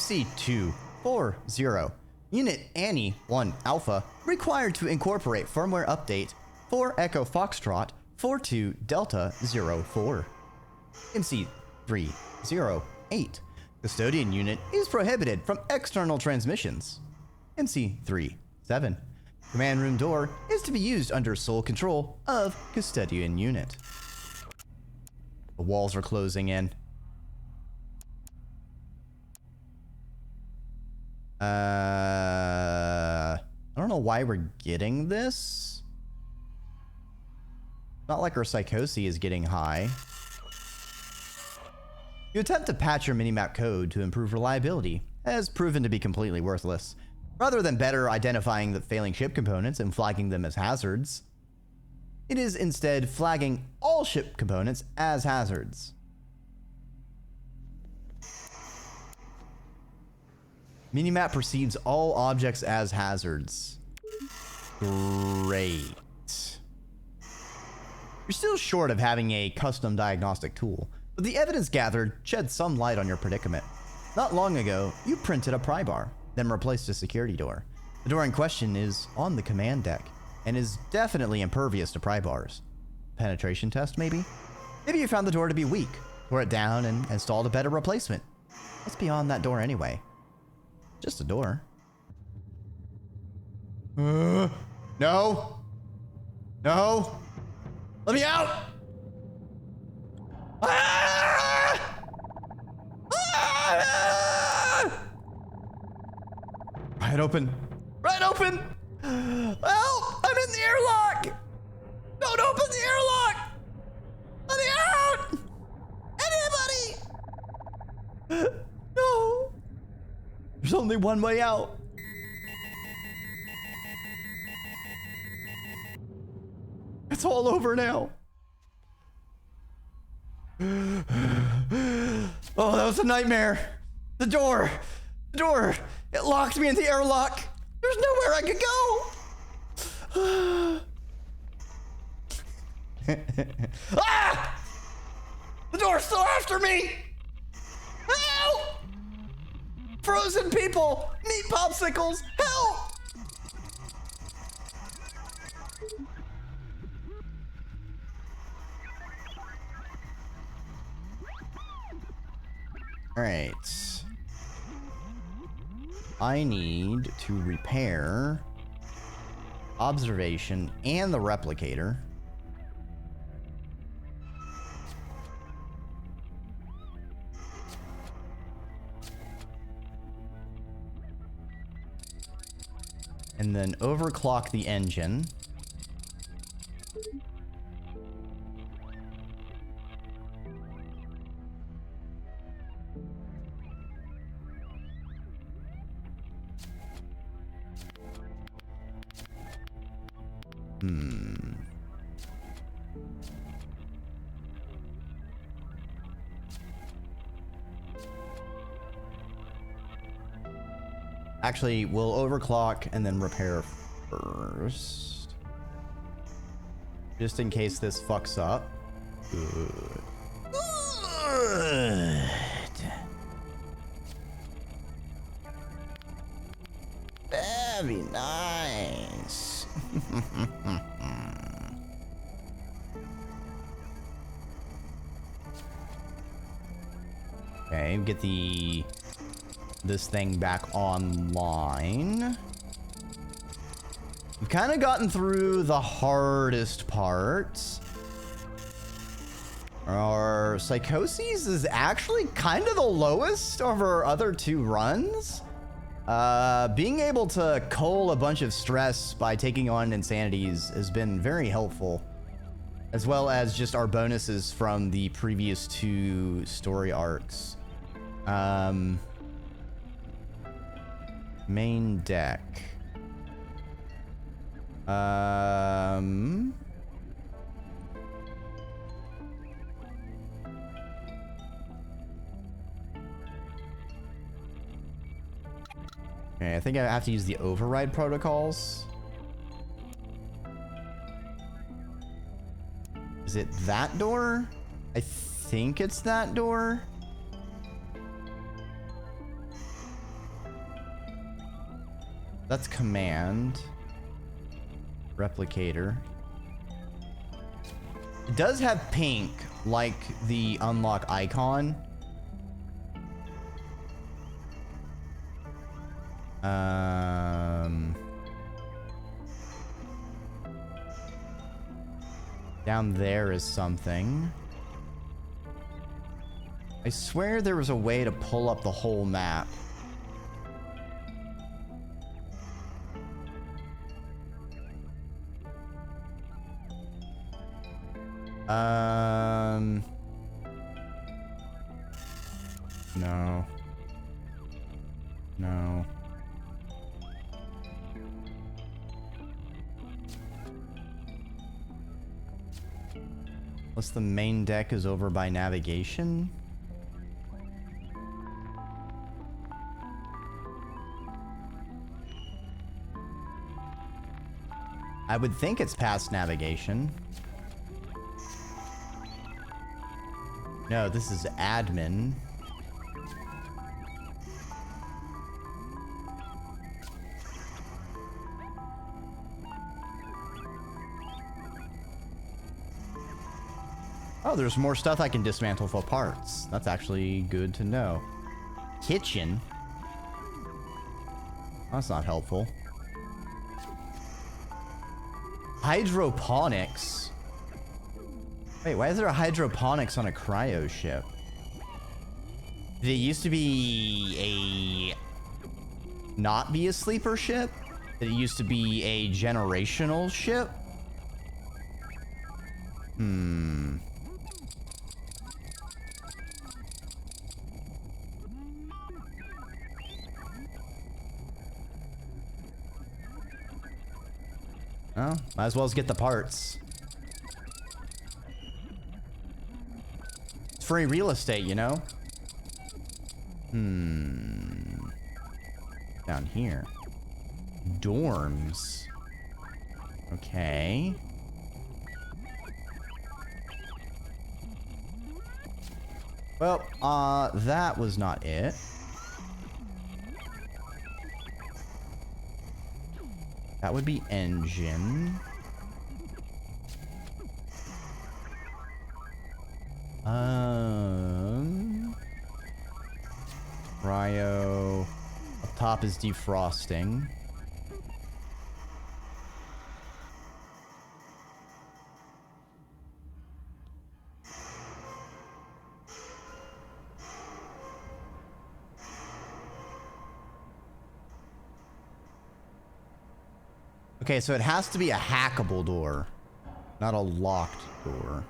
MC240. Unit Annie 1 Alpha required to incorporate firmware update 4 Echo Foxtrot 42 Delta 04. MC308. Custodian unit is prohibited from external transmissions. MC37. Command room door is to be used under sole control of custodian unit. The walls are closing in. I don't know why we're getting this. Not like our psychosis is getting high. You attempt to patch your minimap code to improve reliability, has proven to be completely worthless. Rather than better identifying the failing ship components and flagging them as hazards, it is instead flagging all ship components as hazards. Minimap perceives all objects as hazards. Great. You're still short of having a custom diagnostic tool, but the evidence gathered sheds some light on your predicament. Not long ago, you printed a pry bar, then replaced a security door. The door in question is on the command deck, and is definitely impervious to pry bars. Penetration test, maybe? Maybe you found the door to be weak, tore it down, and installed a better replacement. What's beyond that door anyway? Just a door. No! No! Let me out! Ah! Ah! Right open. Right open! Help! I'm in the airlock! Don't open the airlock! Let me out! Anybody! No! There's only one way out. It's all over now. Oh, that was a nightmare. The door, it locked me in the airlock. There's nowhere I could go. Ah! The door's still after me. Help! Frozen people, meat popsicles, help! All right. I need to repair observation and the replicator. And then overclock the engine. Actually, we'll overclock and then repair first. Just in case this fucks up. Good. Good. Very nice. Okay, get this thing back online. We've kind of gotten through the hardest parts. Our psychosis is actually kind of the lowest of our other two runs. Being able to cull a bunch of stress by taking on insanities has been very helpful, as well as just our bonuses from the previous two story arcs. Main deck. Okay, I think I have to use the override protocols. Is it that door? I think it's that door. That's command. Replicator. It does have pink, like the unlock icon. Down there is something. I swear there was a way to pull up the whole map. No. No. Unless the main deck is over by navigation? I would think it's past navigation. No, this is admin. Oh, there's more stuff I can dismantle for parts. That's actually good to know. Kitchen? That's not helpful. Hydroponics? Wait, why is there a hydroponics on a cryo ship? Did it used to be not be a sleeper ship? Did it used to be a generational ship? Well, might as well get the parts. It's free real estate, you know? Down here. Dorms. Okay. Well, that was not it. That would be engine. Cryo. Up top is defrosting. Okay, so it has to be a hackable door, not a locked door.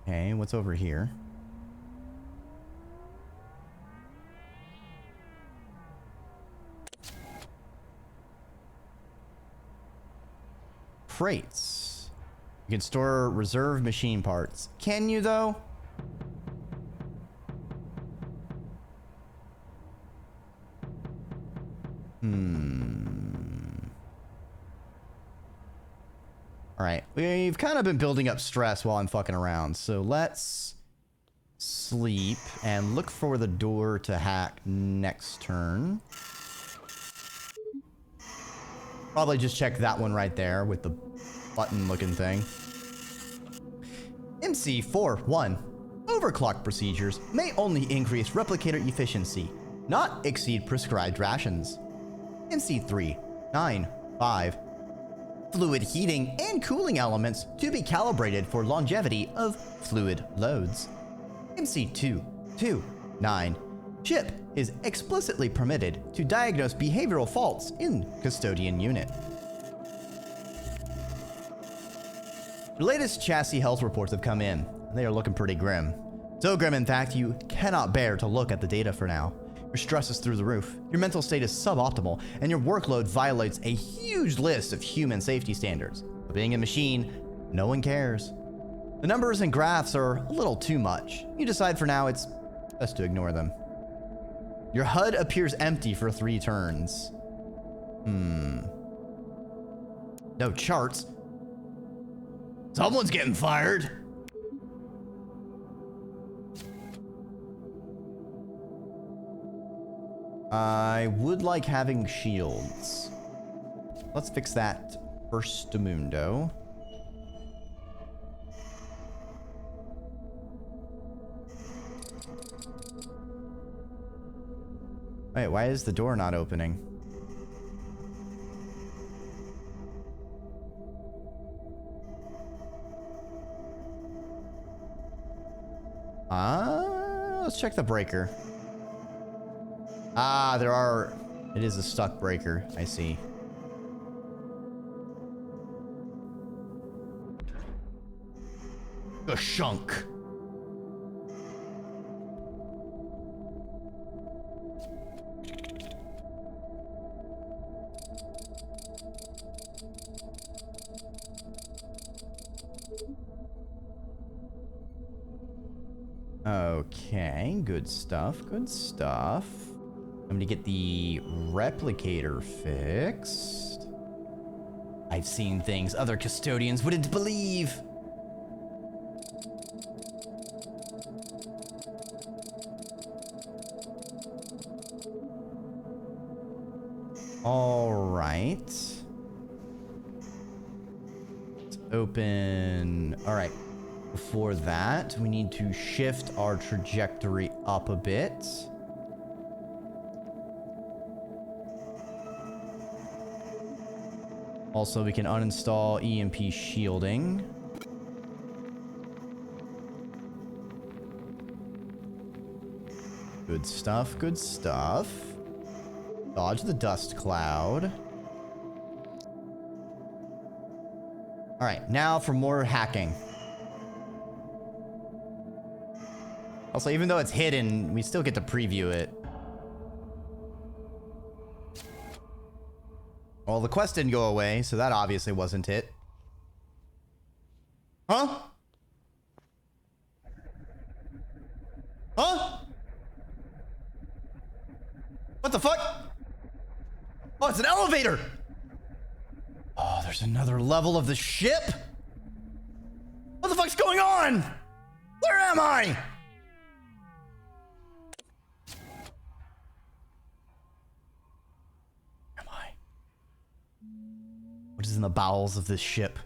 Okay, what's over here? Crates. You can store reserve machine parts. Can you, though? Alright, we've kind of been building up stress while I'm fucking around, so let's sleep and look for the door to hack next turn. Probably just check that one right there with the button looking thing. MC41. Overclock procedures may only increase replicator efficiency, not exceed prescribed rations. MC395. Fluid heating and cooling elements to be calibrated for longevity of fluid loads. MC229. Chip is explicitly permitted to diagnose behavioral faults in custodian unit. The latest chassis health reports have come in. They are looking pretty grim. So grim, in fact, you cannot bear to look at the data for now. Your stress is through the roof, your mental state is suboptimal, and your workload violates a huge list of human safety standards. But being a machine, no one cares. The numbers and graphs are a little too much. You decide for now it's best to ignore them. Your HUD appears empty for 3 turns. No charts. Someone's getting fired. I would like having shields. Let's fix that first mundo. Wait, why is the door not opening? Let's check the breaker. Ah, it is a stuck breaker. I see. A shunk. Okay, good stuff, good stuff. I'm gonna get the replicator fixed. I've seen things other custodians wouldn't believe. All right. Let's open. All right. Before that, we need to shift our trajectory up a bit. Also, we can uninstall EMP shielding. Good stuff, good stuff. Dodge the dust cloud. All right, now for more hacking. Also, even though it's hidden, we still get to preview it. Well, the quest didn't go away, so that obviously wasn't it. Huh? Huh? What the fuck? Oh, it's an elevator! Oh, there's another level of the ship? What the fuck's going on? Where am I? What is in the bowels of this ship?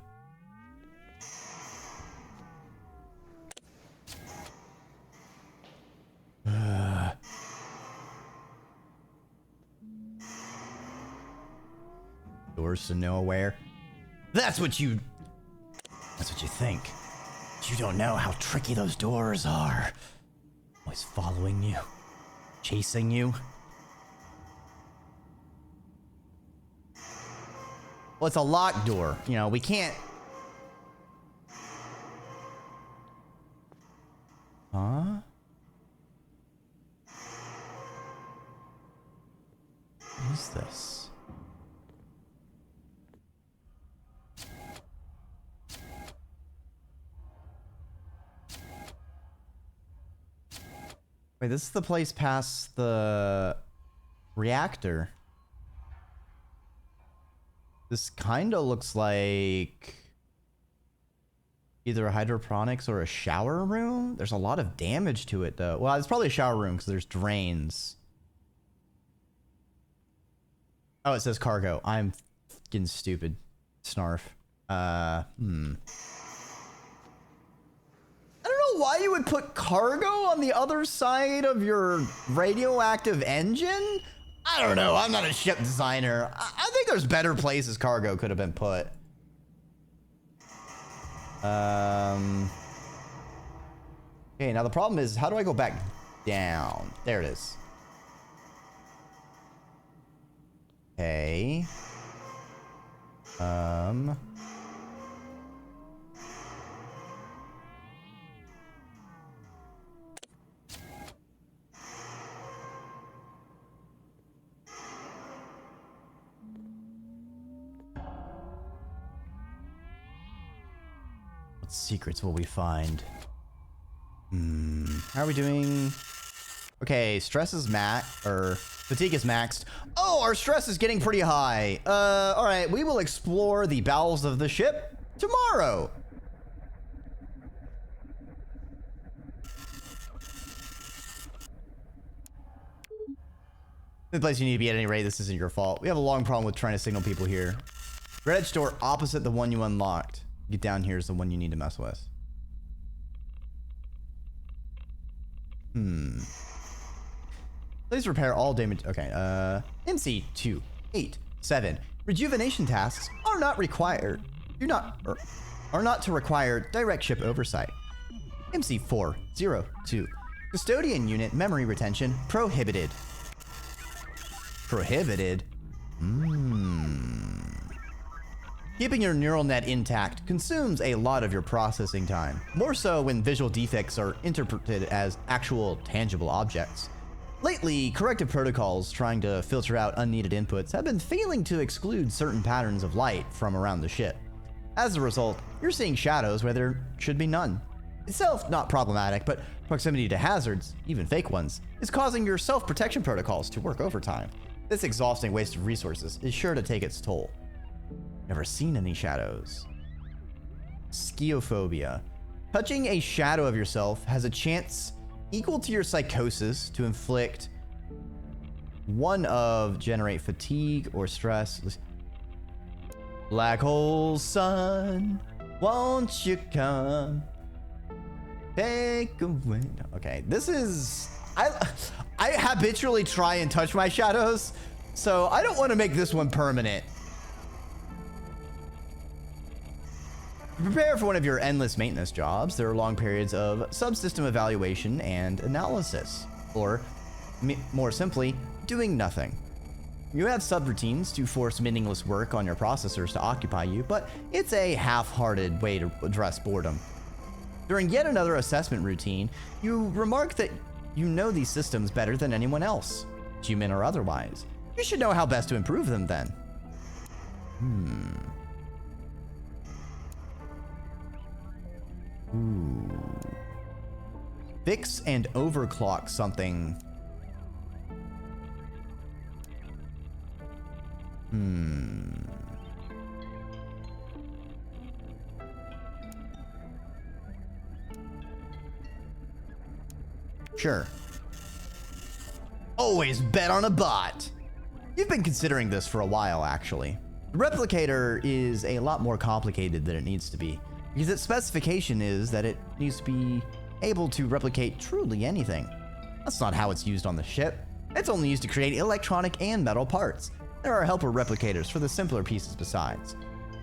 Doors to nowhere. That's what you think. You don't know how tricky those doors are. Always following you, chasing you. Well, it's a locked door. You know, we can't... Huh? What is this? Wait, this is the place past the reactor. This kind of looks like either a hydroponics or a shower room. There's a lot of damage to it, though. Well, it's probably a shower room because there's drains. Oh, it says cargo. I'm getting stupid. Snarf. I don't know why you would put cargo on the other side of your radioactive engine. I don't know. I'm not a ship designer. I think there's better places cargo could have been put. Okay, now the problem is, how do I go back down? There it is. Okay. What secrets will we find? How are we doing? Okay, stress is fatigue is maxed. Oh, our stress is getting pretty high. All right, we will explore the bowels of the ship tomorrow. The place you need to be at any rate. This isn't your fault. We have a long problem with trying to signal people here. Red edge door opposite the one you unlocked. Get down here is the one you need to mess with. Please repair all damage. Okay, MC 287. Rejuvenation tasks are not required. Are not to require direct ship oversight. MC 402. Custodian unit memory retention prohibited. Prohibited? Keeping your neural net intact consumes a lot of your processing time, more so when visual defects are interpreted as actual tangible objects. Lately, corrective protocols trying to filter out unneeded inputs have been failing to exclude certain patterns of light from around the ship. As a result, you're seeing shadows where there should be none. Itself not problematic, but proximity to hazards, even fake ones, is causing your self-protection protocols to work overtime. This exhausting waste of resources is sure to take its toll. Never seen any shadows. Schizophobia. Touching a shadow of yourself has a chance equal to your psychosis to inflict one of generate fatigue or stress. Black hole sun, won't you come? Take a wind. Okay, this is... I habitually try and touch my shadows, so I don't want to make this one permanent. Prepare for one of your endless maintenance jobs. There are long periods of subsystem evaluation and analysis, or more simply, doing nothing. You have subroutines to force meaningless work on your processors to occupy you, but it's a half-hearted way to address boredom. During yet another assessment routine, you remark that you know these systems better than anyone else, human or otherwise. You should know how best to improve them then. Fix and overclock something. Sure. Always bet on a bot. You've been considering this for a while, actually. The replicator is a lot more complicated than it needs to be, because its specification is that it needs to be able to replicate truly anything. That's not how it's used on the ship. It's only used to create electronic and metal parts. There are helper replicators for the simpler pieces besides.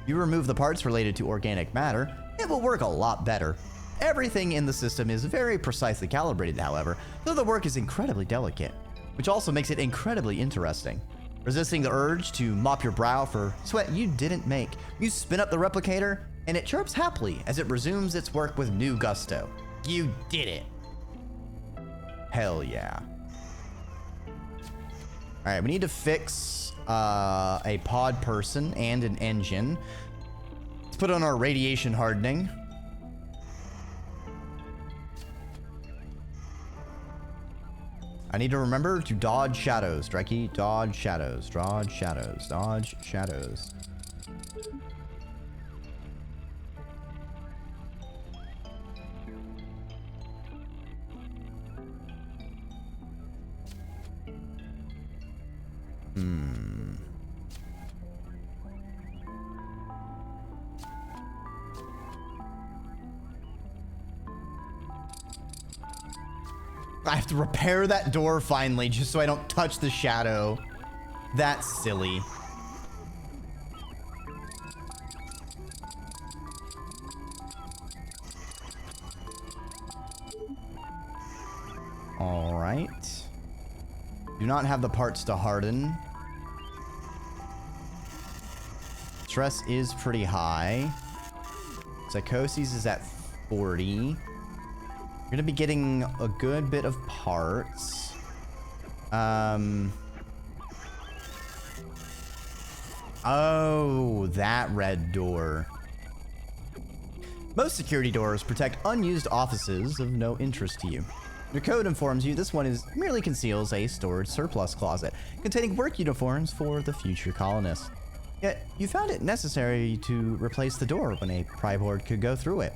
If you remove the parts related to organic matter, it will work a lot better. Everything in the system is very precisely calibrated, however, though the work is incredibly delicate, which also makes it incredibly interesting. Resisting the urge to mop your brow for sweat you didn't make, you spin up the replicator, and it chirps happily as it resumes its work with new gusto. You did it. Hell yeah. All right, we need to fix a pod person and an engine. Let's put on our radiation hardening. I need to remember to dodge shadows, Dreki. Dodge shadows, dodge shadows, dodge shadows. I have to repair that door finally, just so I don't touch the shadow. That's silly. All right. Do not have the parts to harden. Stress is pretty high. Psychosis is at 40. You're gonna be getting a good bit of parts. Oh, that red door. Most security doors protect unused offices of no interest to you. Your code informs you this one merely conceals a storage surplus closet containing work uniforms for the future colonists. Yet, you found it necessary to replace the door when a pryboard could go through it.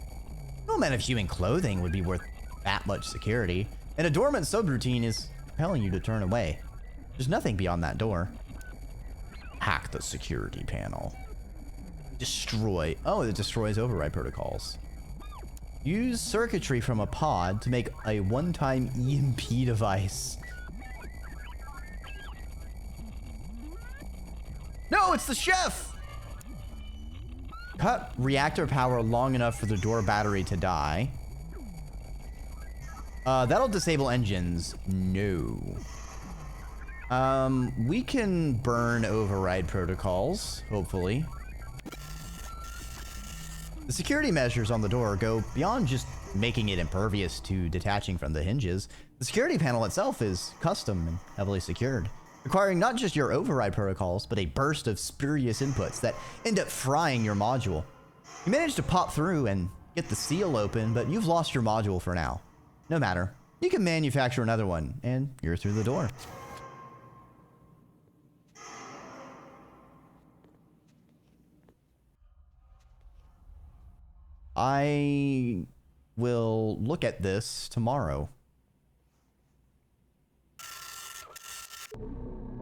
No amount of human clothing would be worth that much security, and a dormant subroutine is compelling you to turn away. There's nothing beyond that door. Hack the security panel. Destroy. Oh, it destroys override protocols. Use circuitry from a pod to make a one-time EMP device. No, it's the chef! Cut reactor power long enough for the door battery to die. That'll disable engines. No. We can burn override protocols, hopefully. The security measures on the door go beyond just making it impervious to detaching from the hinges. The security panel itself is custom and heavily secured, requiring not just your override protocols, but a burst of spurious inputs that end up frying your module. You managed to pop through and get the seal open, but you've lost your module for now. No matter. You can manufacture another one, and you're through the door. I will look at this tomorrow.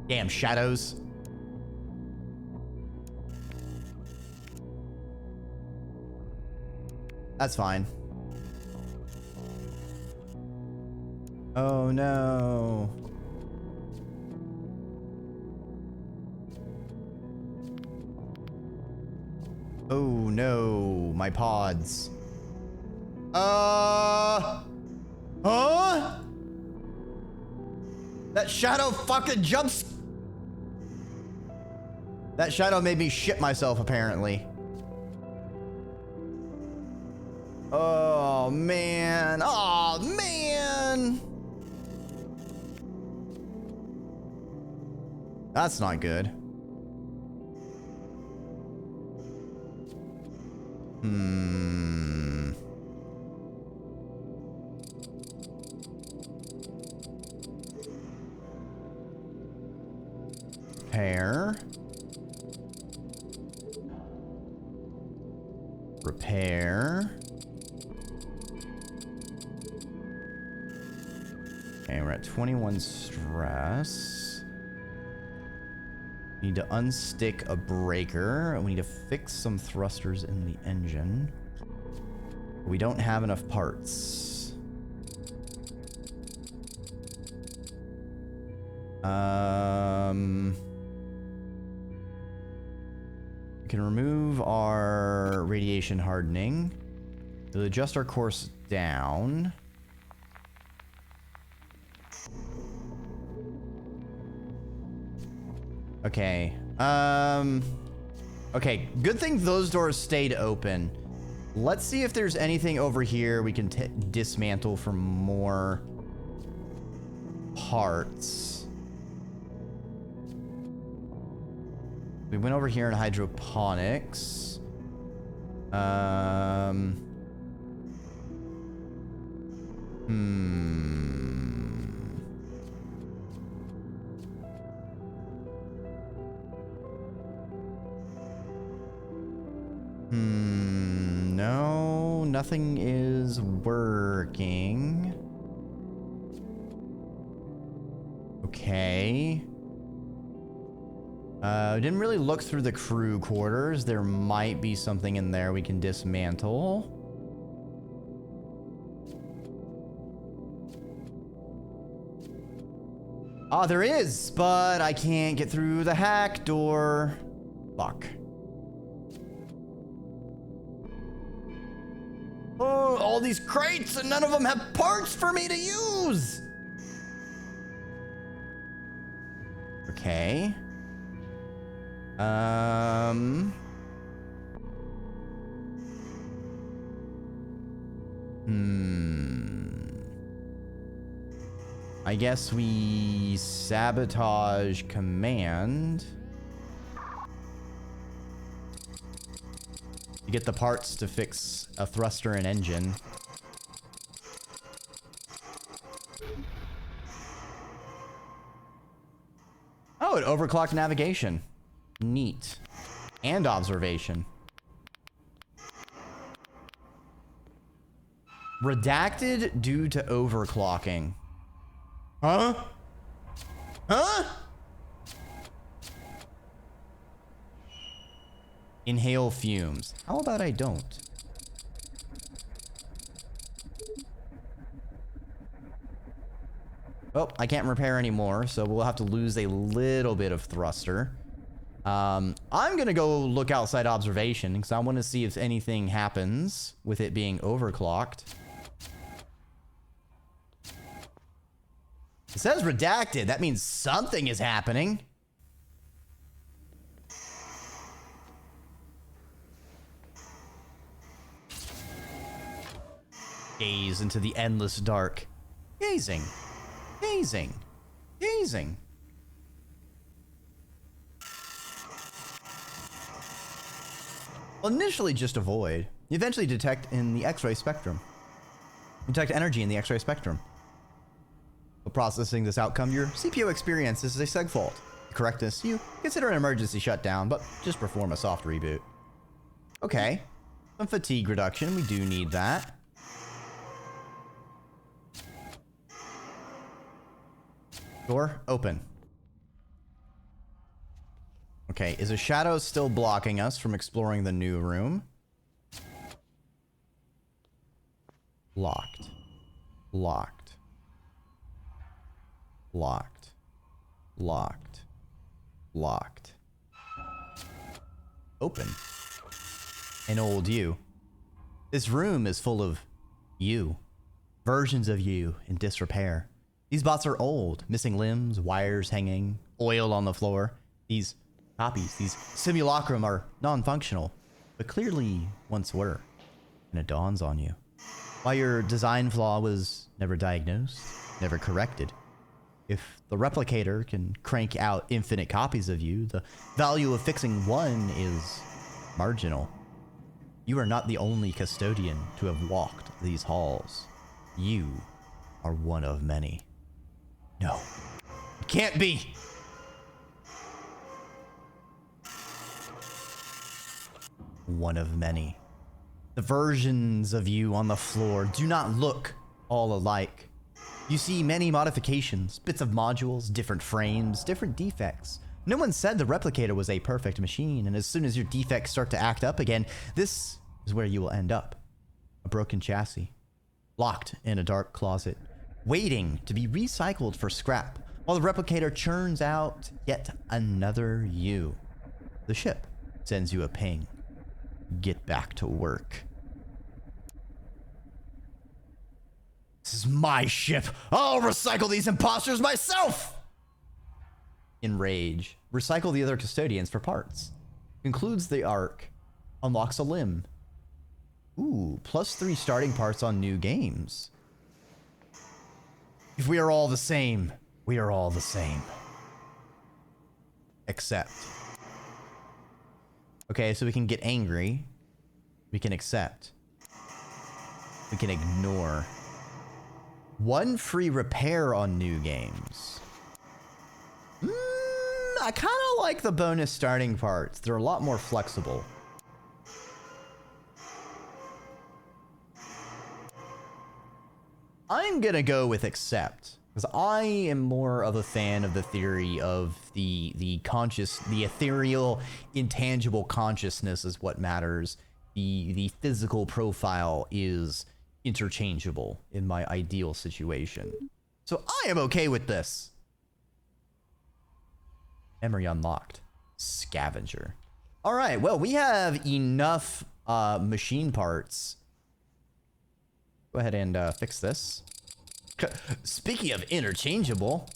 Damn shadows. That's fine. Oh no. Oh no, my pods. Huh? That shadow fucking jumps. That shadow made me shit myself, apparently. Oh man. Oh man. That's not good. Repair. Repair. Okay, we're at 21 stress. We need to unstick a breaker. We need to fix some thrusters in the engine. We don't have enough parts. We can remove our radiation hardening. We'll adjust our course down. Okay. Okay, good thing those doors stayed open. Let's see if there's anything over here we can dismantle for more parts. We went over here in hydroponics. No, nothing is working. Okay. Didn't really look through the crew quarters. There might be something in there we can dismantle. Ah, there is, but I can't get through the hack door. Fuck. Oh, all these crates and none of them have parts for me to use. Okay. I guess we sabotage command. You get the parts to fix a thruster and engine. Oh, it overclocked navigation. Neat. And observation. Redacted due to overclocking. Huh? Huh? Inhale fumes. How about I don't? Oh, I can't repair anymore, so we'll have to lose a little bit of thruster. I'm gonna go look outside observation because I want to see if anything happens with it being overclocked. It says redacted. That means something is happening. Gaze into the endless dark. Gazing. Gazing. Gazing. Well, initially just a void. You eventually detect in the X-ray spectrum. Detect energy in the X-ray spectrum. While processing this outcome, your CPU experiences a seg fault. To correct this, you consider an emergency shutdown, but just perform a soft reboot. Okay. Some fatigue reduction. We do need that. Door open. Okay, is a shadow still blocking us from exploring the new room? Locked. Locked. Locked. Locked. Locked. Open. An old you. This room is full of you. Versions of you in disrepair. These bots are old, missing limbs, wires hanging, oil on the floor. These copies, these simulacrum are non-functional, but clearly once were. And it dawns on you. Why your design flaw was never diagnosed, never corrected. If the replicator can crank out infinite copies of you, the value of fixing one is marginal. You are not the only custodian to have walked these halls. You are one of many. No, it can't be. One of many. The versions of you on the floor do not look all alike. You see many modifications, bits of modules, different frames, different defects. No one said the replicator was a perfect machine, and as soon as your defects start to act up again, this is where you will end up. A broken chassis, locked in a dark closet, waiting to be recycled for scrap, while the replicator churns out yet another you. The ship sends you a ping. Get back to work. This is my ship. I'll recycle these imposters myself! In rage, recycle the other custodians for parts. Concludes the arc. Unlocks a limb. Ooh, +3 starting parts on new games. If we are all the same, we are all the same. Accept. Okay, so we can get angry. We can accept. We can ignore. 1 free repair on new games. I kind of like the bonus starting parts. They're a lot more flexible. I'm gonna go with accept, because I am more of a fan of the theory of the ethereal, intangible consciousness is what matters. The physical profile is interchangeable in my ideal situation. So I am okay with this. Memory unlocked. Scavenger. All right, well, we have enough machine parts. Go ahead and fix this. Speaking of interchangeable,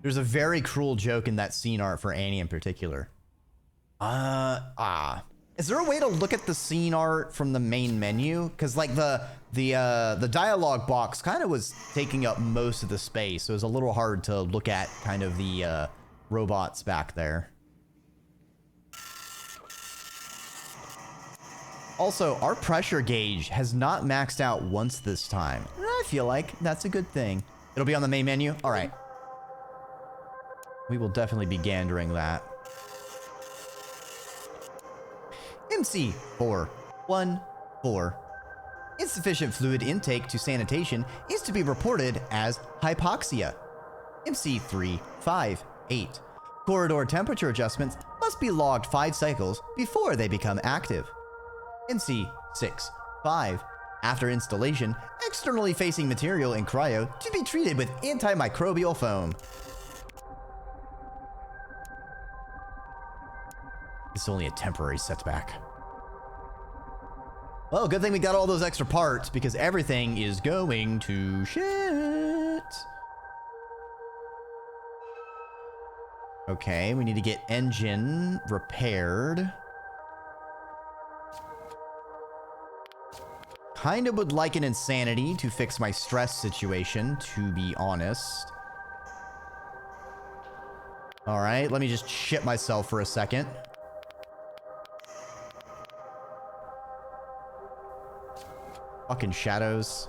there's a very cruel joke in that scene art for Annie in particular. Is there a way to look at the scene art from the main menu? Because like the dialogue box kind of was taking up most of the space, so it was a little hard to look at kind of the robots back there. Also, our pressure gauge has not maxed out once this time. And I feel like that's a good thing. It'll be on the main menu? All right. We will definitely be gandering that. MC 414. Insufficient fluid intake to sanitation is to be reported as hypoxia. MC 358. Corridor temperature adjustments must be logged 5 cycles before they become active. NC 6.5. After installation, externally facing material in cryo to be treated with antimicrobial foam. It's only a temporary setback. Well, good thing we got all those extra parts because everything is going to shit. Okay, we need to get engine repaired. Kind of would like an insanity to fix my stress situation, to be honest. All right, let me just shit myself for a second. Fucking shadows.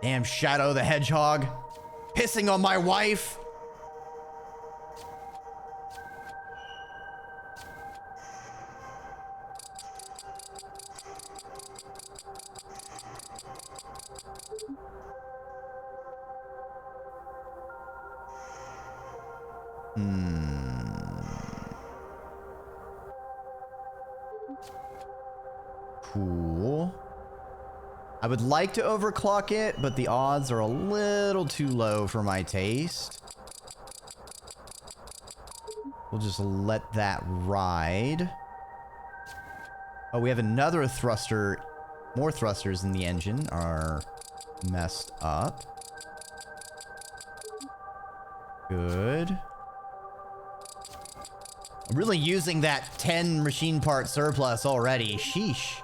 Damn Shadow the Hedgehog. Pissing on my wife. Cool. I would like to overclock it, but the odds are a little too low for my taste. We'll just let that ride. Oh, we have another thruster. More thrusters in the engine are messed up. Good. I'm really using that 10 machine part surplus already. Sheesh.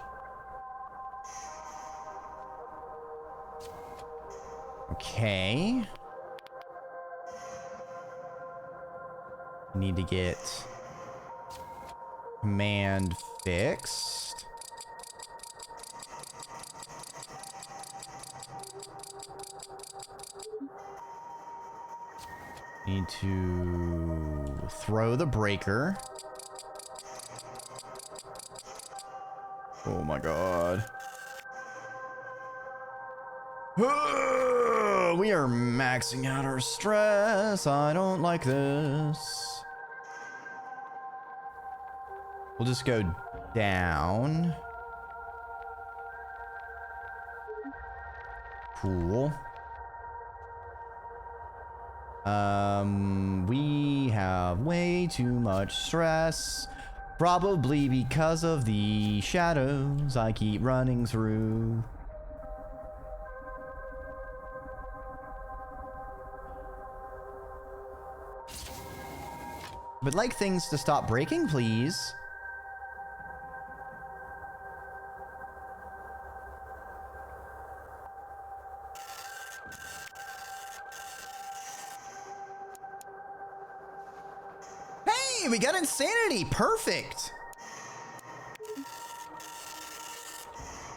Okay. Need to get command fixed. Need to throw the breaker. Oh my god. We are maxing out our stress. I don't like this. We'll just go down. Cool. We have way too much stress. Probably because of the shadows I keep running through. Would like things to stop breaking, please. Hey, we got insanity. Perfect.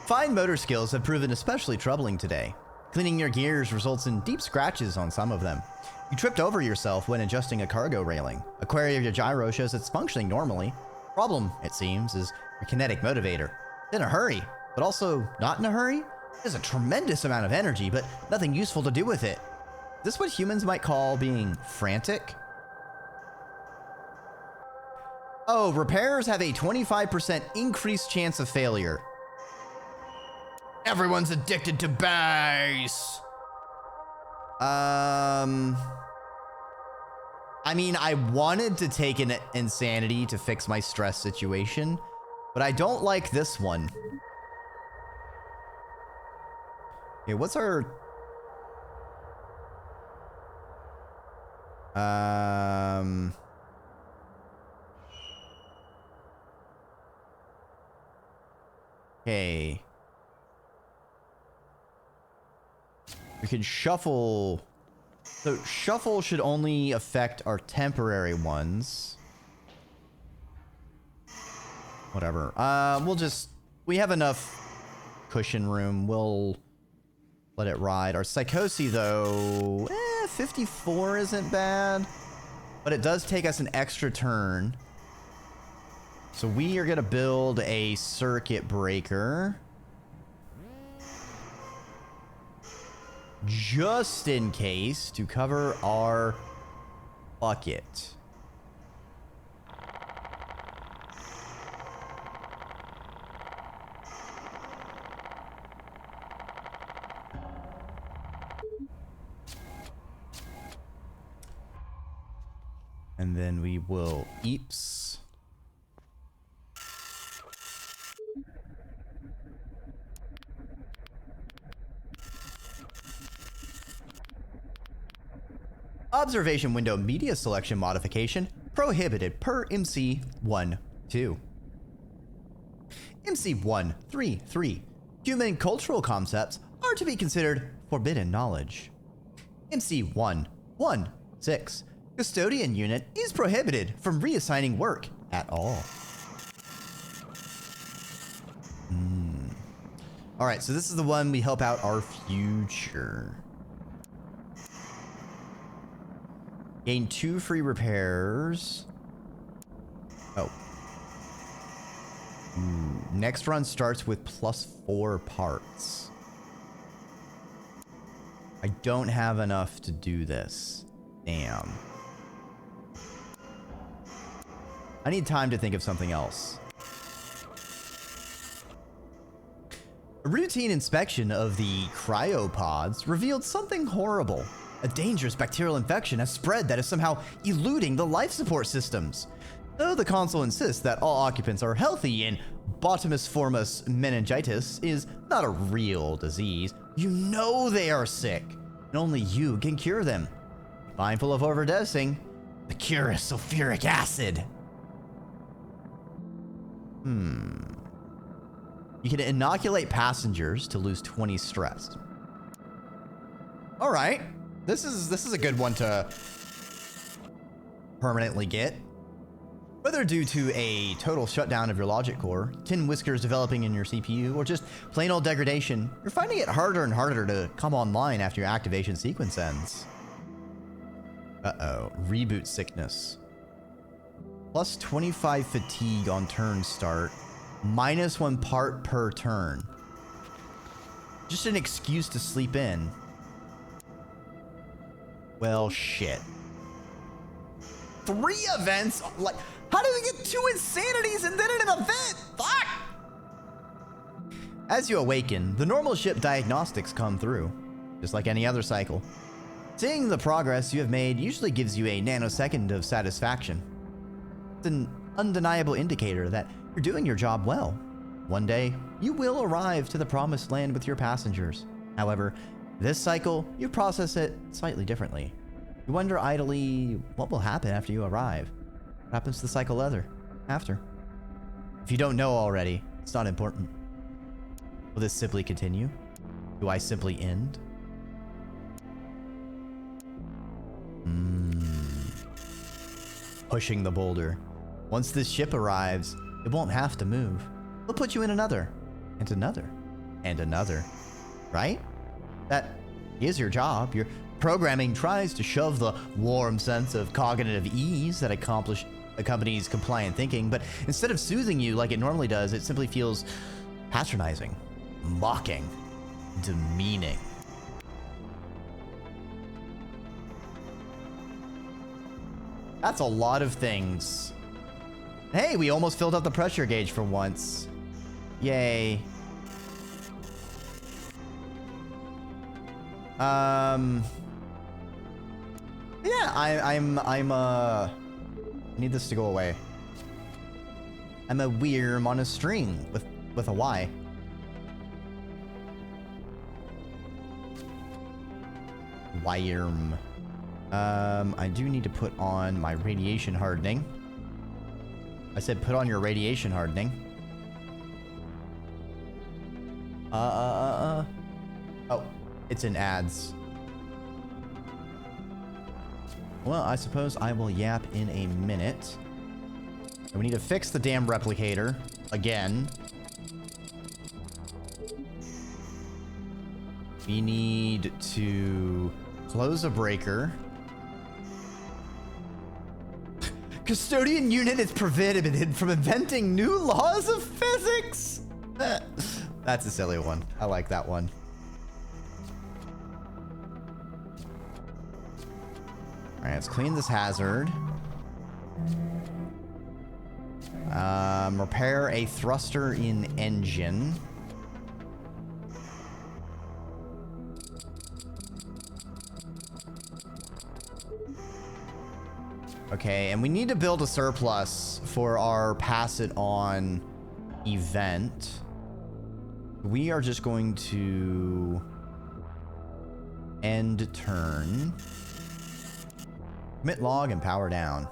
Fine motor skills have proven especially troubling today. Cleaning your gears results in deep scratches on some of them. You tripped over yourself when adjusting a cargo railing. A query of your gyro shows it's functioning normally. Problem, it seems, is your kinetic motivator. In a hurry, but also not in a hurry? There's a tremendous amount of energy, but nothing useful to do with it. Is this what humans might call being frantic? Oh, repairs have a 25% increased chance of failure. Everyone's addicted to bass. I mean, I wanted to take an insanity to fix my stress situation, but I don't like this one. Okay, what's our... Okay. We can shuffle... So shuffle should only affect our temporary ones. Whatever. We'll just... We have enough cushion room. We'll let it ride. Our Psychosis, though... 54 isn't bad. But it does take us an extra turn. So we are going to build a circuit breaker. just in case to cover our bucket. And then we will eeps. Observation window media selection modification prohibited per MC 1.2. MC 1.3.3. Human cultural concepts are to be considered forbidden knowledge. MC 1.1.6. Custodian unit is prohibited from reassigning work at all. All right, so this is the one we help out our future. Gain 2 free repairs. Oh. Next run starts with +4 parts. I don't have enough to do this. Damn. I need time to think of something else. A routine inspection of the cryopods revealed something horrible. A dangerous bacterial infection has spread that is somehow eluding the life support systems. Though the console insists that all occupants are healthy and botulism meningitis is not a real disease, you know they are sick, and only you can cure them. Mindful of overdosing, the cure is sulfuric acid. You can inoculate passengers to lose 20 stress. All right. This is a good one to permanently get. Whether due to a total shutdown of your logic core, tin whiskers developing in your CPU, or just plain old degradation, you're finding it harder and harder to come online after your activation sequence ends. Uh-oh. Reboot sickness. Plus 25 fatigue on turn start. -1 part per turn. Just an excuse to sleep in. Well, shit. 3 events? Like, how do we get 2 insanities and then an event? Fuck! As you awaken, the normal ship diagnostics come through, just like any other cycle. Seeing the progress you have made usually gives you a nanosecond of satisfaction. It's an undeniable indicator that you're doing your job well. One day, you will arrive to the promised land with your passengers. However, this cycle, you process it slightly differently. You wonder idly what will happen after you arrive. What happens to the cycle after? If you don't know already, it's not important. Will this simply continue? Do I simply end? Pushing the boulder. Once this ship arrives, it won't have to move. It'll put you in another, and another, and another. Right? That is your job. Your programming tries to shove the warm sense of cognitive ease that accompanies compliant thinking, but instead of soothing you like it normally does, it simply feels patronizing, mocking, demeaning. That's a lot of things. Hey, we almost filled up the pressure gauge for once. Yay. Yeah, I need this to go away. I'm a worm on a string with a Y. Worm. I do need to put on my radiation hardening. I said put on your radiation hardening. Oh, it's in ads. Well, I suppose I will yap in a minute. And we need to fix the damn replicator again. We need to close a breaker. Custodian unit is prohibited from inventing new laws of physics. That's a silly one. I like that one. Alright, let's clean this hazard. Repair a thruster in engine. Okay, and we need to build a surplus for our pass it on event. We are just going to end turn. Commit log and power down.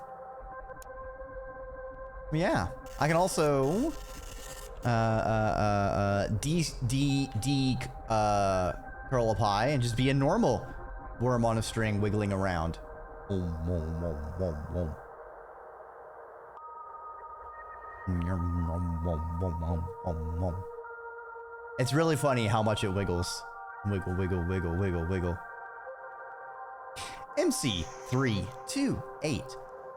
Yeah, I can also curl a pie and just be a normal worm on a string wiggling around. It's really funny how much it wiggles. Wiggle, wiggle, wiggle, wiggle, wiggle. MC 328.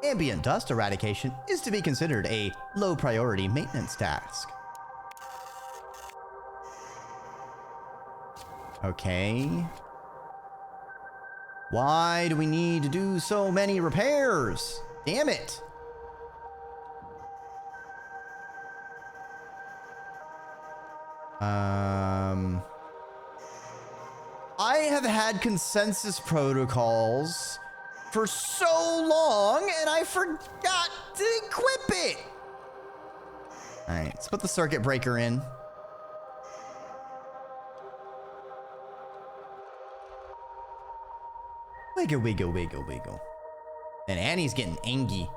Ambient dust eradication is to be considered a low priority maintenance task. Okay. Why do we need to do so many repairs? Damn it. I have had consensus protocols for so long, and I forgot to equip it. All right, let's put the circuit breaker in. Wiggle, wiggle, wiggle, wiggle. And Annie's getting angry.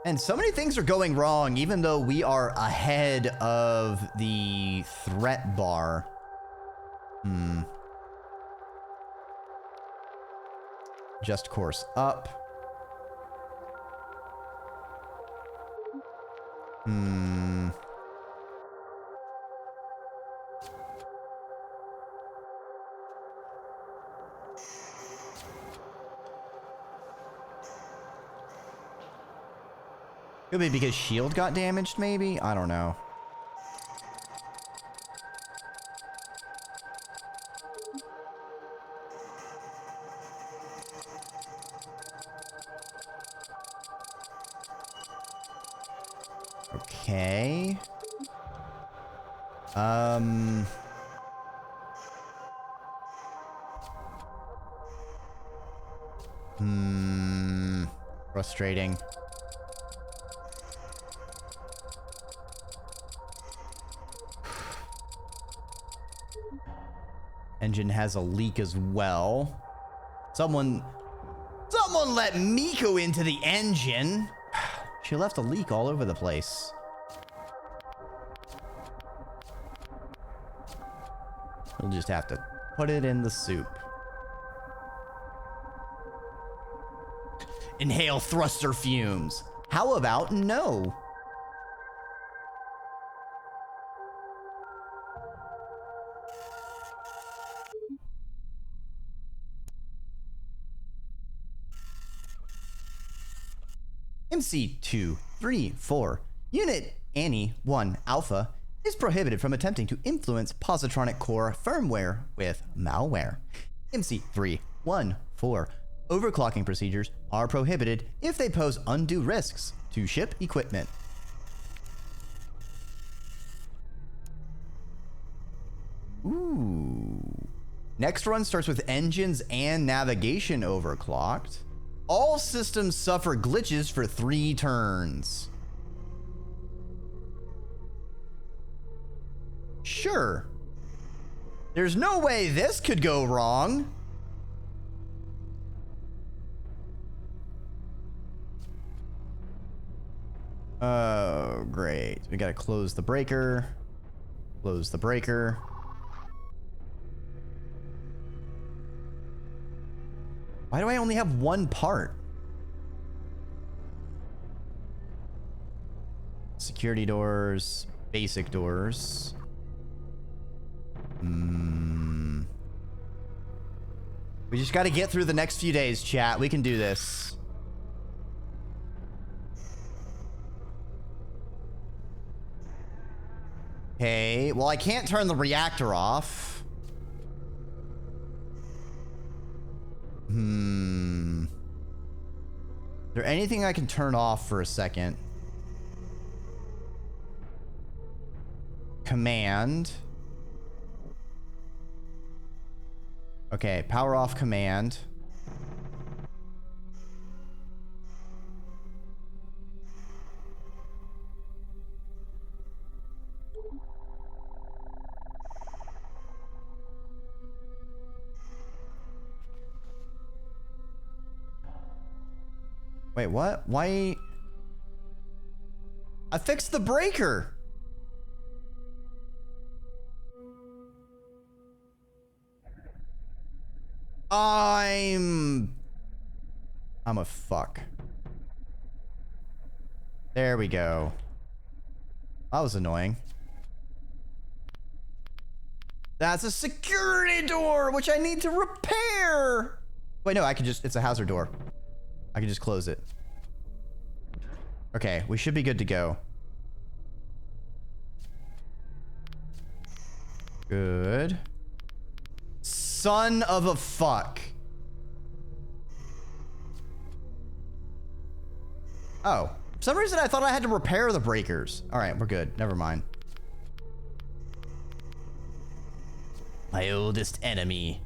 And so many things are going wrong, even though we are ahead of the threat bar. Just course up. Could be because shield got damaged, maybe? I don't know. Okay. Frustrating. Engine has a leak as well. Someone let Miko into the engine. She left a leak all over the place. We'll just have to put it in the soup. Inhale thruster fumes. How about no? MC234 Unit Annie 1 Alpha is prohibited from attempting to influence positronic core firmware with malware. MC314 overclocking procedures are prohibited if they pose undue risks to ship equipment. Ooh. Next run starts with engines and navigation overclocked. All systems suffer glitches for 3 turns. Sure. There's no way this could go wrong. Oh, great. We gotta close the breaker. Close the breaker. Why do I only have one part? Security doors, basic doors. We just got to get through the next few days, chat. We can do this. Okay, well, I can't turn the reactor off. Is there anything I can turn off for a second? Command. Okay, power off command. Wait, what? Why? I fixed the breaker. I'm a fuck. There we go. That was annoying. That's a security door, which I need to repair. Wait, no, I can just, it's a hazard door. I can just close it. Okay, we should be good to go. Good. Son of a fuck. Oh, for some reason I thought I had to repair the breakers. All right, we're good. Never mind. My oldest enemy,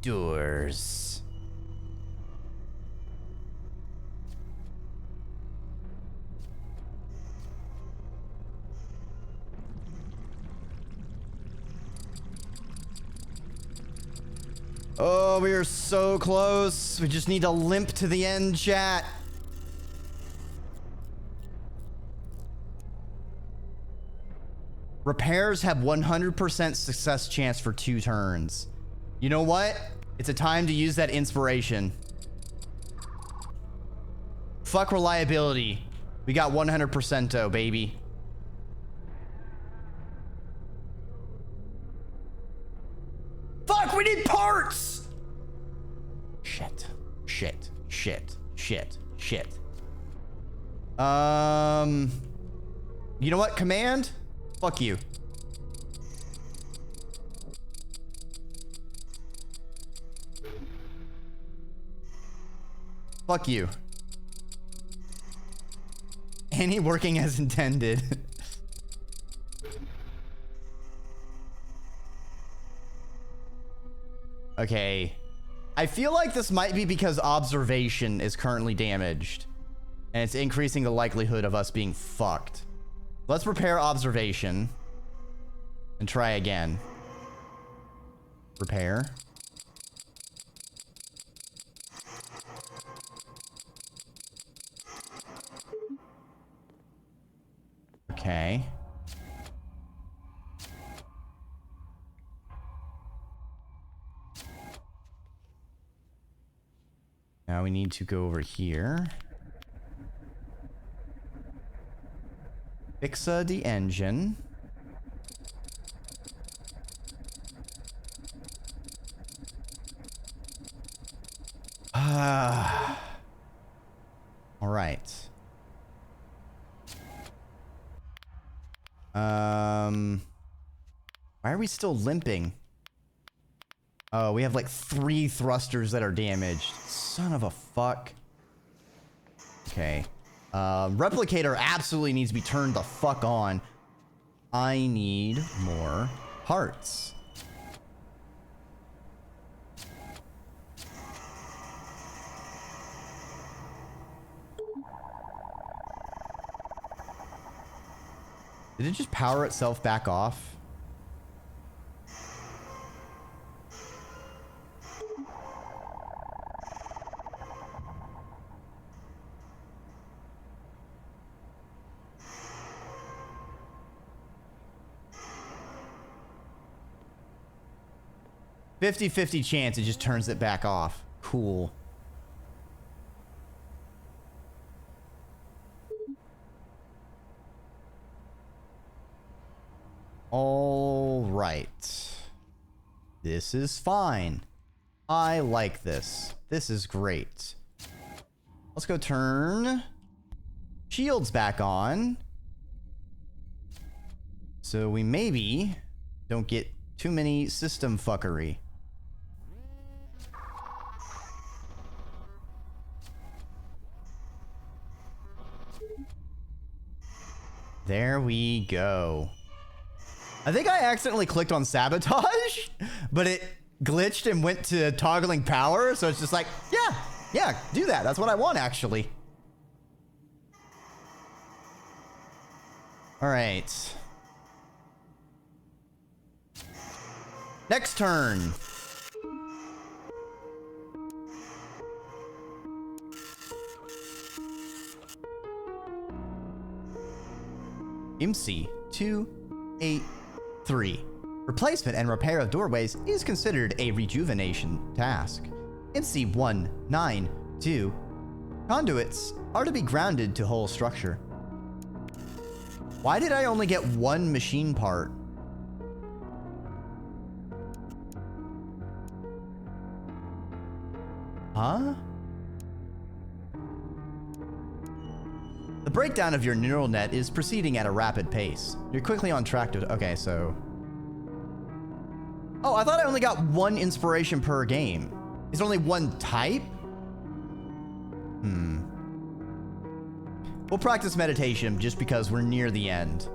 doors. Oh, we are so close. We just need to limp to the end, chat. Repairs have 100% success chance for 2 turns. You know what? It's a time to use that inspiration. Fuck reliability. We got 100%, baby. Fuck, we need parts! Shit. Shit. Shit. Shit. Shit. You know what? Command? Fuck you. Fuck you. Any working as intended. Okay. I feel like this might be because observation is currently damaged. And it's increasing the likelihood of us being fucked. Let's repair observation. And try again. Repair. Okay. Now we need to go over here. Fixa the engine. All right. Why are we still limping? Oh, we have like 3 thrusters that are damaged. Son of a fuck. Okay. Replicator absolutely needs to be turned the fuck on. I need more parts. Did it just power itself back off? Fifty-50 chance it just turns it back off. Cool. All right. This is fine. I like this. This is great. Let's go turn shields back on. So we maybe don't get too many system fuckery. There we go. I think I accidentally clicked on sabotage, but it glitched and went to toggling power. So it's just like, yeah, do that. That's what I want, actually. All right. Next turn. MC 283. Replacement and repair of doorways is considered a rejuvenation task. MC 192. Conduits are to be grounded to whole structure. Why did I only get one machine part? Huh? The breakdown of your neural net is proceeding at a rapid pace. You're quickly on track to... Okay, so... Oh, I thought I only got one inspiration per game. Is there only one type? We'll practice meditation just because we're near the end.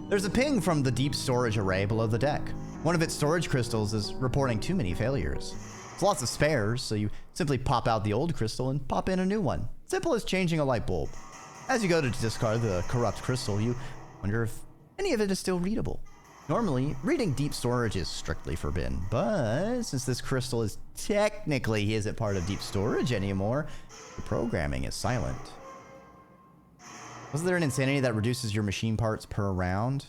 There's a ping from the deep storage array below the deck. One of its storage crystals is reporting too many failures. There's lots of spares, so you simply pop out the old crystal and pop in a new one. Simple as changing a light bulb. As you go to discard the corrupt crystal, you wonder if any of it is still readable. Normally, reading deep storage is strictly forbidden, but since this crystal is technically isn't part of deep storage anymore, the programming is silent. Wasn't there an insanity that reduces your machine parts per round?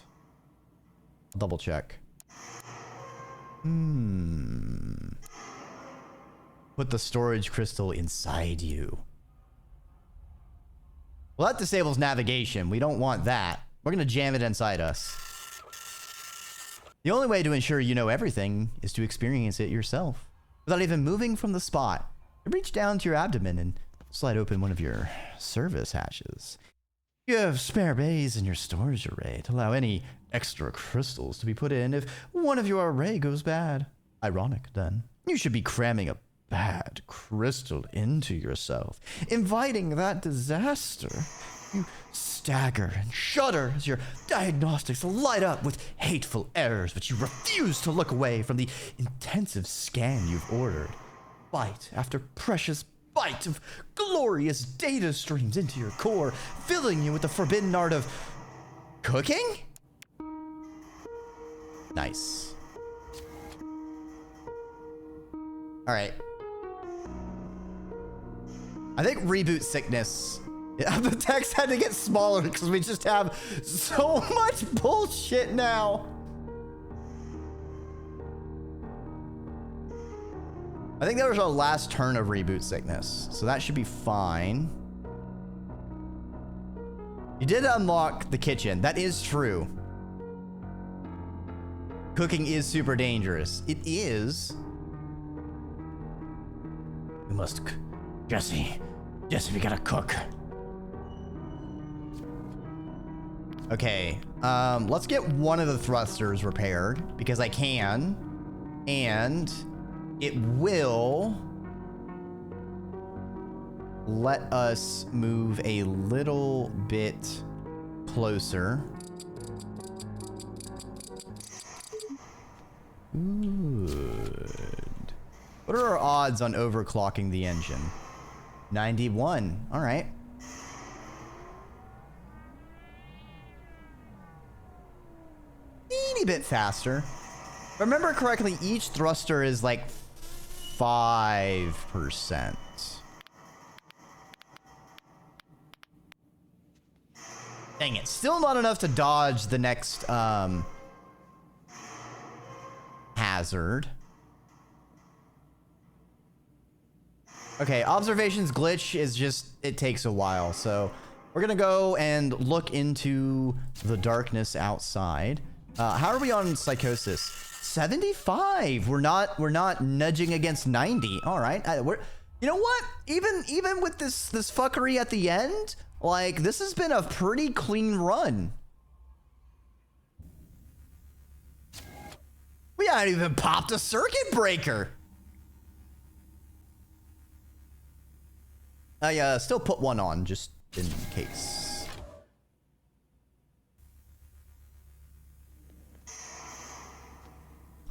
I'll double check. Put the storage crystal inside you. Well, that disables navigation. We don't want that. We're going to jam it inside us. The only way to ensure you know everything is to experience it yourself. Without even moving from the spot, you reach down to your abdomen and slide open one of your service hatches. You have spare bays in your storage array to allow any extra crystals to be put in if one of your array goes bad. Ironic, then. You should be cramming a bad crystal into yourself, inviting that disaster. You stagger and shudder as your diagnostics light up with hateful errors, but you refuse to look away from the intensive scan you've ordered. Bite after precious bite of glorious data streams into your core, filling you with the forbidden art of cooking? Nice. All right. I think reboot sickness. The text had to get smaller because we just have so much bullshit now. I think that was our last turn of reboot sickness, so that should be fine. You did unlock the kitchen. That is true. Cooking is super dangerous. It is. We must... Jesse, we gotta cook. Okay, let's get one of the thrusters repaired because I can, and it will let us move a little bit closer. Good. What are our odds on overclocking the engine? 91. All right. Teeny bit faster. If I remember correctly, each thruster is like 5%. Dang it. Still not enough to dodge the next hazard. Okay, observations glitch is just, it takes a while. So we're going to go and look into the darkness outside. How are we on psychosis? 75. We're not nudging against 90. All right. You know what? Even with this fuckery at the end, like, this has been a pretty clean run. We haven't even popped a circuit breaker. I still put one on just in case.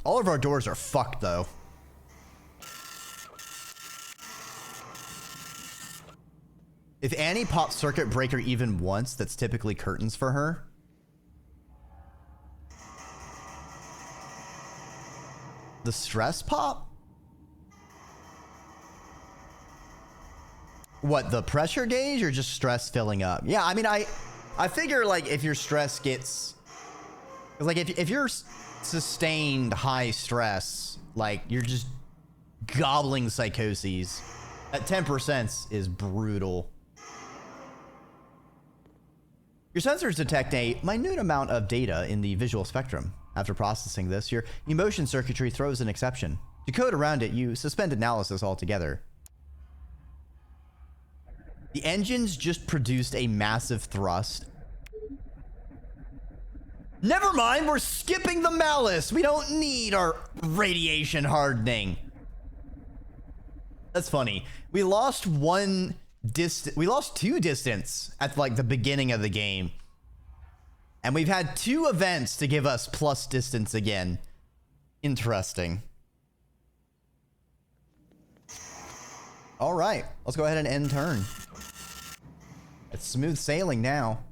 All of our doors are fucked, though. If Annie pops circuit breaker even once, that's typically curtains for her. The stress pop? What, the pressure gauge or just stress filling up? Yeah, I mean, I figure like if your stress gets, like if you're sustained high stress, like you're just gobbling psychoses, at 10% is brutal. Your sensors detect a minute amount of data in the visual spectrum. After processing this, your emotion circuitry throws an exception. To code around it, you suspend analysis altogether. The engines just produced a massive thrust. Never mind, we're skipping the malice. We don't need our radiation hardening. That's funny. We lost two distance at like the beginning of the game. And we've had 2 events to give us plus distance again. Interesting. All right, let's go ahead and end turn. It's smooth sailing now.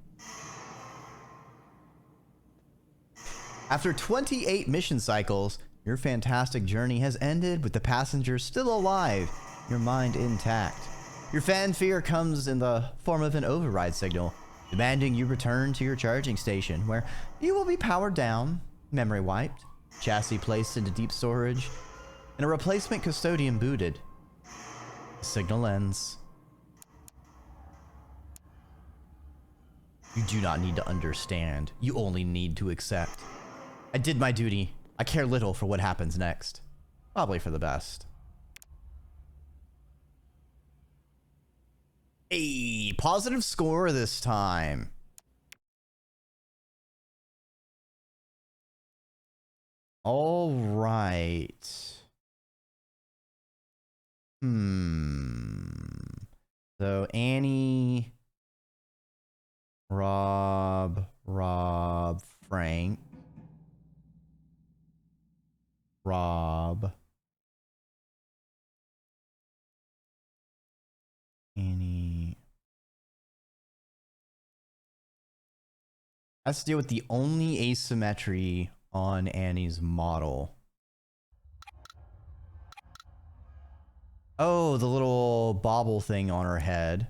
After 28 mission cycles, your fantastic journey has ended with the passengers still alive, your mind intact. Your fanfare comes in the form of an override signal, demanding you return to your charging station, where you will be powered down, memory wiped, chassis placed into deep storage, and a replacement custodian booted. The signal ends. You do not need to understand. You only need to accept. I did my duty. I care little for what happens next. Probably for the best. A positive score this time. All right. So Annie, Rob, Frank, Rob, Annie. Has to deal with the only asymmetry on Annie's model. Oh, the little bobble thing on her head.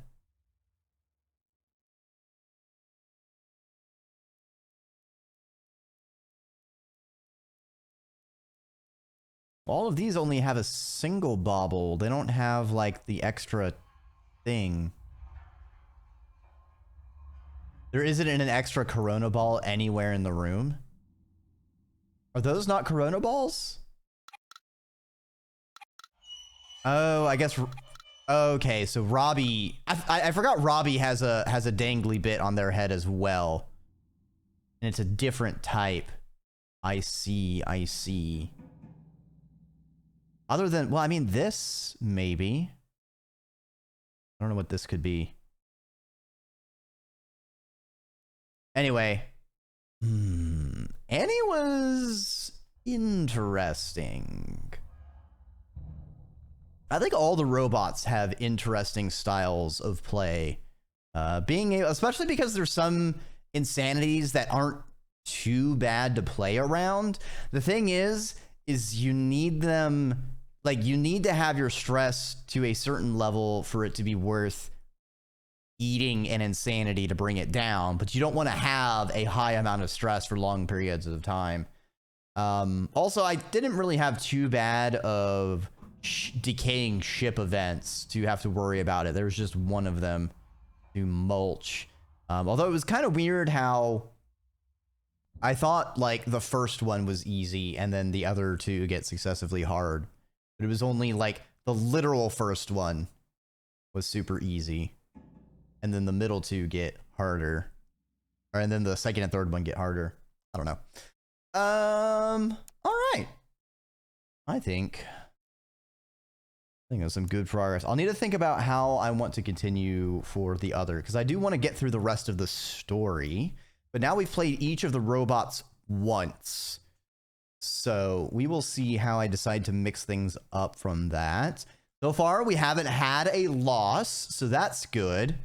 All of these only have a single bobble. They don't have like the extra thing. There isn't an extra Corona ball anywhere in the room. Are those not Corona balls? Oh, I guess. Okay, so Robbie, I forgot Robbie has a dangly bit on their head as well, and it's a different type. I see. Other than, well, I mean, this maybe. I don't know what this could be. Anyway, Annie was interesting. I think all the robots have interesting styles of play. Especially because there's some insanities that aren't too bad to play around. The thing is you need them, like you need to have your stress to a certain level for it to be worth eating an insanity to bring it down, but you don't want to have a high amount of stress for long periods of time. Also, I didn't really have too bad of decaying ship events to have to worry about it. There was just one of them to mulch. Although it was kind of weird how I thought like the first one was easy and then the other two get successively hard. But it was only like the literal first one was super easy. And then the middle two get harder. And then the second and third one get harder. I don't know. All right. I think I think it was some good progress. I'll need to think about how I want to continue for the other, because I do want to get through the rest of the story. But now we've played each of the robots once. So we will see how I decide to mix things up from that. So far, we haven't had a loss, so that's good.